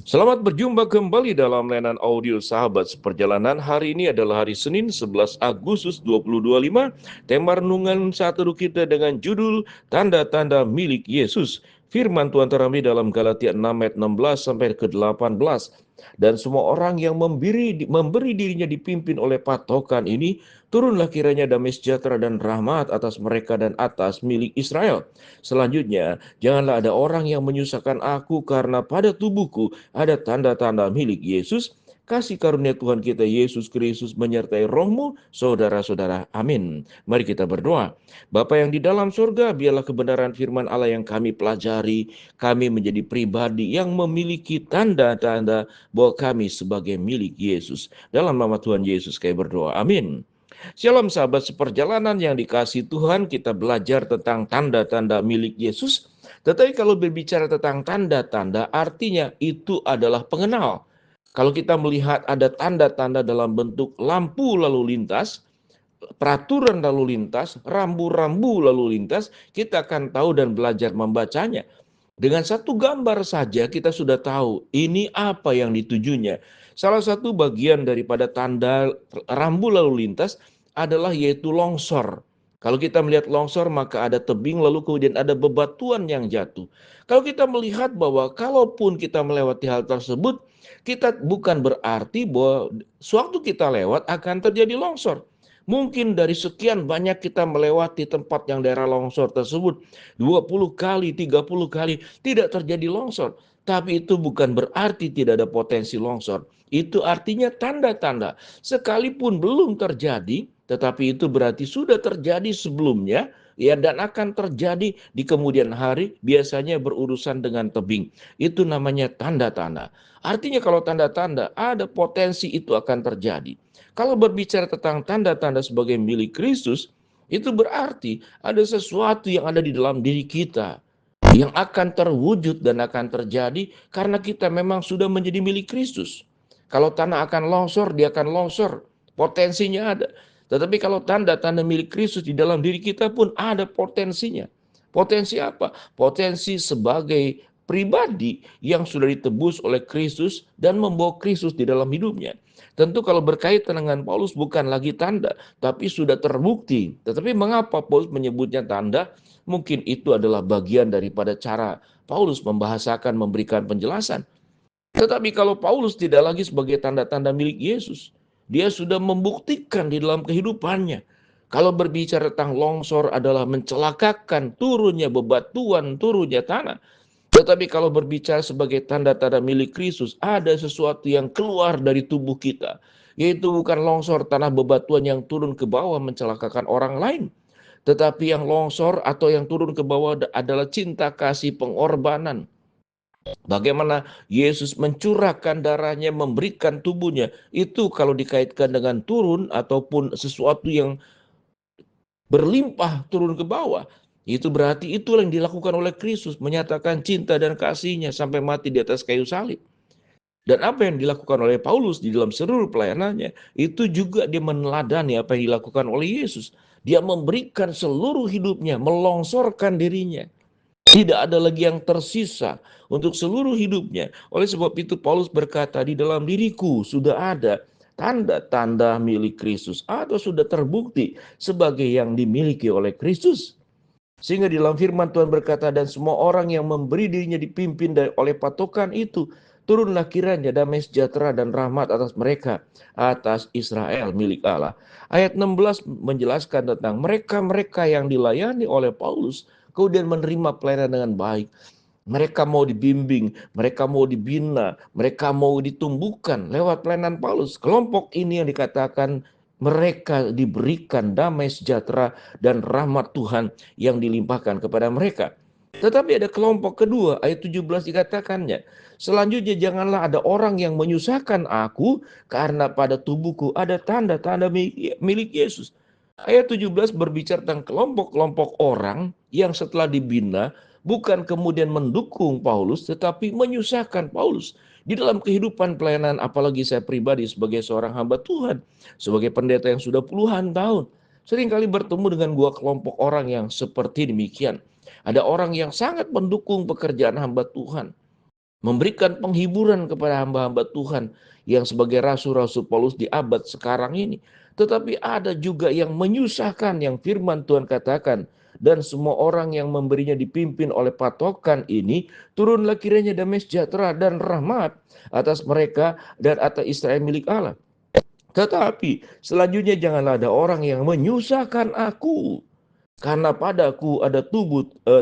Selamat berjumpa kembali dalam layanan audio Sahabat Seperjalanan. Hari ini adalah hari Senin 11 Agustus 2025. Tema renungan saat teduh kita dengan judul Tanda-tanda milik Yesus. Firman Tuhan terambil dalam Galatia 6 ayat 16 sampai ke 18. Dan semua orang yang memberi dirinya dipimpin oleh patokan ini, turunlah kiranya damai sejahtera dan rahmat atas mereka dan atas milik Israel. Selanjutnya, janganlah ada orang yang menyusahkan aku karena pada tubuhku ada tanda-tanda milik Yesus. Kasih karunia Tuhan kita Yesus Kristus menyertai rohmu, saudara-saudara. Amin. Mari kita berdoa. Bapa yang di dalam surga, biarlah kebenaran firman Allah yang kami pelajari, kami menjadi pribadi yang memiliki tanda-tanda bahwa kami sebagai milik Yesus. Dalam nama Tuhan Yesus kami berdoa. Amin. Shalom sahabat seperjalanan yang dikasihi Tuhan, kita belajar tentang tanda-tanda milik Yesus. Tetapi kalau berbicara tentang tanda-tanda, artinya itu adalah pengenal. Kalau kita melihat ada tanda-tanda dalam bentuk lampu lalu lintas, peraturan lalu lintas, rambu-rambu lalu lintas, kita akan tahu dan belajar membacanya. Dengan satu gambar saja kita sudah tahu ini apa yang ditujunya. Salah satu bagian daripada tanda rambu lalu lintas adalah yaitu longsor. Kalau kita melihat longsor maka ada tebing lalu kemudian ada bebatuan yang jatuh. Kalau kita melihat bahwa kalaupun kita melewati hal tersebut, kita bukan berarti bahwa sewaktu kita lewat akan terjadi longsor. Mungkin dari sekian banyak kita melewati tempat yang daerah longsor tersebut 20 kali, 30 kali tidak terjadi longsor. Tapi itu bukan berarti tidak ada potensi longsor. Itu artinya tanda-tanda. Sekalipun belum terjadi, tetapi itu berarti sudah terjadi sebelumnya, ya, dan akan terjadi di kemudian hari, biasanya berurusan dengan tebing. Itu namanya tanda-tanda. Artinya kalau tanda-tanda ada potensi itu akan terjadi. Kalau berbicara tentang tanda-tanda sebagai milik Kristus, itu berarti ada sesuatu yang ada di dalam diri kita yang akan terwujud dan akan terjadi karena kita memang sudah menjadi milik Kristus. Kalau tanah akan longsor, dia akan longsor. Potensinya ada. Tetapi kalau tanda-tanda milik Kristus di dalam diri kita pun ada potensinya. Potensi apa? Potensi sebagai pribadi yang sudah ditebus oleh Kristus dan membawa Kristus di dalam hidupnya. Tentu kalau berkaitan dengan Paulus bukan lagi tanda, tapi sudah terbukti. Tetapi mengapa Paulus menyebutnya tanda? Mungkin itu adalah bagian daripada cara Paulus membahasakan, memberikan penjelasan. Tetapi kalau Paulus tidak lagi sebagai tanda-tanda milik Yesus, dia sudah membuktikan di dalam kehidupannya. Kalau berbicara tentang longsor adalah mencelakakan, turunnya bebatuan, turunnya tanah. Tetapi kalau berbicara sebagai tanda-tanda milik Kristus, ada sesuatu yang keluar dari tubuh kita. Yaitu bukan longsor tanah bebatuan yang turun ke bawah mencelakakan orang lain. Tetapi yang longsor atau yang turun ke bawah adalah cinta kasih pengorbanan. Bagaimana Yesus mencurahkan darahnya, memberikan tubuhnya. Itu kalau dikaitkan dengan turun ataupun sesuatu yang berlimpah turun ke bawah. Itu berarti itulah yang dilakukan oleh Kristus, menyatakan cinta dan kasihnya sampai mati di atas kayu salib. Dan apa yang dilakukan oleh Paulus di dalam seluruh pelayanannya, itu juga dia meneladani apa yang dilakukan oleh Yesus. Dia memberikan seluruh hidupnya, melongsorkan dirinya. Tidak ada lagi yang tersisa untuk seluruh hidupnya. Oleh sebab itu Paulus berkata, di dalam diriku sudah ada tanda-tanda milik Kristus atau sudah terbukti sebagai yang dimiliki oleh Kristus. Sehingga di dalam firman Tuhan berkata, dan semua orang yang memberi dirinya dipimpin oleh patokan itu, turunlah kiranya damai sejahtera dan rahmat atas mereka, atas Israel milik Allah. Ayat 16 menjelaskan tentang mereka-mereka yang dilayani oleh Paulus, kemudian menerima pelayanan dengan baik. Mereka mau dibimbing, mereka mau dibina, mereka mau ditumbuhkan lewat pelayanan Paulus. Kelompok ini yang dikatakan mereka diberikan damai sejahtera dan rahmat Tuhan yang dilimpahkan kepada mereka. Tetapi ada kelompok kedua, ayat 17 dikatakannya. Selanjutnya janganlah ada orang yang menyusahkan aku karena pada tubuhku ada tanda-tanda milik Yesus. Ayat 17 berbicara tentang kelompok-kelompok orang yang setelah dibina bukan kemudian mendukung Paulus tetapi menyusahkan Paulus di dalam kehidupan pelayanan, apalagi saya pribadi sebagai seorang hamba Tuhan, sebagai pendeta yang sudah puluhan tahun, seringkali bertemu dengan dua kelompok orang yang seperti demikian. Ada orang yang sangat mendukung pekerjaan hamba Tuhan, memberikan penghiburan kepada hamba-hamba Tuhan yang sebagai rasul-rasul Paulus di abad sekarang ini. Tetapi ada juga yang menyusahkan, yang firman Tuhan katakan, dan semua orang yang memberinya dipimpin oleh patokan ini, turunlah kiranya damai sejahtera dan rahmat atas mereka dan atas Israel milik Allah. Tetapi selanjutnya janganlah ada orang yang menyusahkan aku, karena padaku ada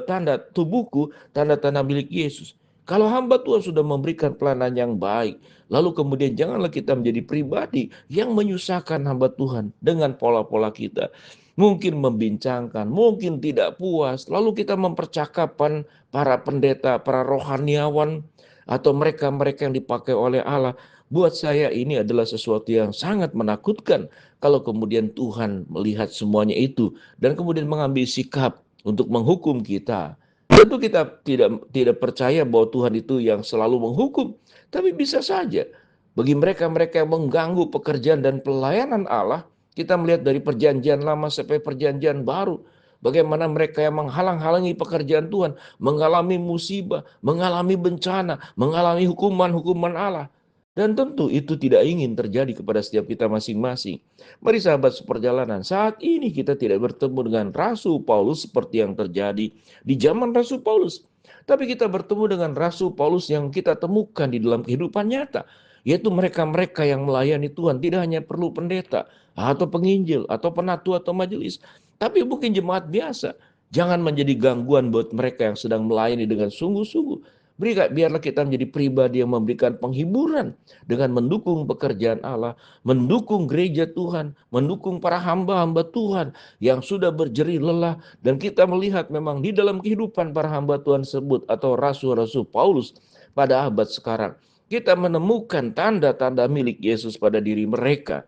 tanda tubuhku, tanda-tanda milik Yesus. Kalau hamba Tuhan sudah memberikan pelayanan yang baik, lalu kemudian janganlah kita menjadi pribadi yang menyusahkan hamba Tuhan dengan pola-pola kita. Mungkin membincangkan, mungkin tidak puas, lalu kita mempercakapkan para pendeta, para rohaniawan, atau mereka-mereka yang dipakai oleh Allah. Buat saya ini adalah sesuatu yang sangat menakutkan kalau kemudian Tuhan melihat semuanya itu dan kemudian mengambil sikap untuk menghukum kita. Tentu kita tidak percaya bahwa Tuhan itu yang selalu menghukum, tapi bisa saja bagi mereka-mereka yang mengganggu pekerjaan dan pelayanan Allah, kita melihat dari perjanjian lama sampai perjanjian baru, bagaimana mereka yang menghalang-halangi pekerjaan Tuhan, mengalami musibah, mengalami bencana, mengalami hukuman-hukuman Allah. Dan tentu itu tidak ingin terjadi kepada setiap kita masing-masing. Mari sahabat seperjalanan, saat ini kita tidak bertemu dengan Rasul Paulus seperti yang terjadi di zaman Rasul Paulus. Tapi kita bertemu dengan Rasul Paulus yang kita temukan di dalam kehidupan nyata. Yaitu mereka-mereka yang melayani Tuhan, tidak hanya perlu pendeta, atau penginjil, atau penatu, atau majelis. Tapi mungkin jemaat biasa. Jangan menjadi gangguan buat mereka yang sedang melayani dengan sungguh-sungguh. Biarlah kita menjadi pribadi yang memberikan penghiburan dengan mendukung pekerjaan Allah, mendukung gereja Tuhan, mendukung para hamba-hamba Tuhan yang sudah berjerih lelah. Dan kita melihat memang di dalam kehidupan para hamba Tuhan tersebut atau rasul-rasul Paulus pada abad sekarang, kita menemukan tanda-tanda milik Yesus pada diri mereka.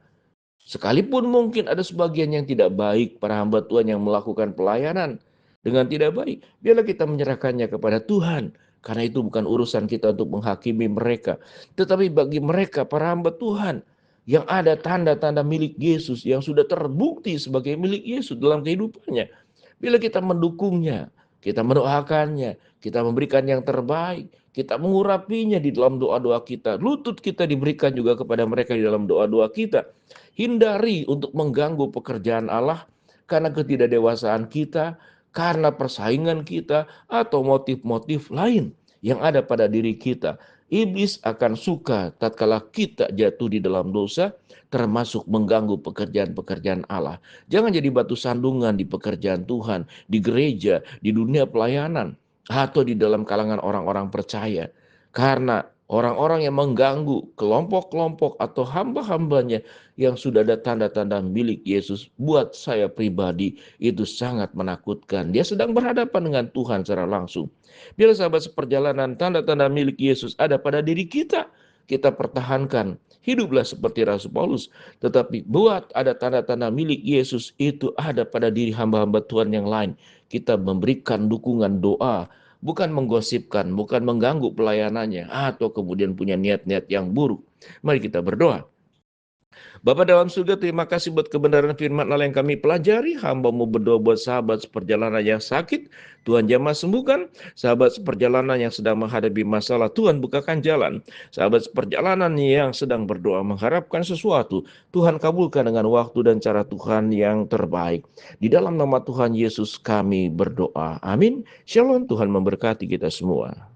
Sekalipun mungkin ada sebagian yang tidak baik, para hamba Tuhan yang melakukan pelayanan dengan tidak baik, biarlah kita menyerahkannya kepada Tuhan. Karena itu bukan urusan kita untuk menghakimi mereka. Tetapi bagi mereka, para hamba Tuhan, yang ada tanda-tanda milik Yesus, yang sudah terbukti sebagai milik Yesus dalam kehidupannya. Bila kita mendukungnya, kita mendoakannya, kita memberikan yang terbaik, kita mengurapinya di dalam doa-doa kita. Lutut kita diberikan juga kepada mereka di dalam doa-doa kita. Hindari untuk mengganggu pekerjaan Allah karena ketidakdewasaan kita, karena persaingan kita, atau motif-motif lain yang ada pada diri kita. Iblis akan suka tatkala kita jatuh di dalam dosa, termasuk mengganggu pekerjaan-pekerjaan Allah. Jangan jadi batu sandungan di pekerjaan Tuhan, di gereja, di dunia pelayanan, atau di dalam kalangan orang-orang percaya. Karena orang-orang yang mengganggu kelompok-kelompok atau hamba-hambanya yang sudah ada tanda-tanda milik Yesus, buat saya pribadi itu sangat menakutkan. Dia sedang berhadapan dengan Tuhan secara langsung. Bila sahabat seperjalanan, tanda-tanda milik Yesus ada pada diri kita, kita pertahankan. Hiduplah seperti Rasul Paulus. Tetapi buat ada tanda-tanda milik Yesus itu ada pada diri hamba-hamba Tuhan yang lain. Kita memberikan dukungan doa, bukan menggosipkan, bukan mengganggu pelayanannya, atau kemudian punya niat-niat yang buruk. Mari kita berdoa. Bapa dalam surga, terima kasih buat kebenaran firman Allah yang kami pelajari. Hamba-Mu berdoa buat sahabat seperjalanan yang sakit, Tuhan jamah sembuhkan. Sahabat seperjalanan yang sedang menghadapi masalah, Tuhan bukakan jalan. Sahabat seperjalanan yang sedang berdoa mengharapkan sesuatu, Tuhan kabulkan dengan waktu dan cara Tuhan yang terbaik. Di dalam nama Tuhan Yesus kami berdoa. Amin. Shalom, Tuhan memberkati kita semua.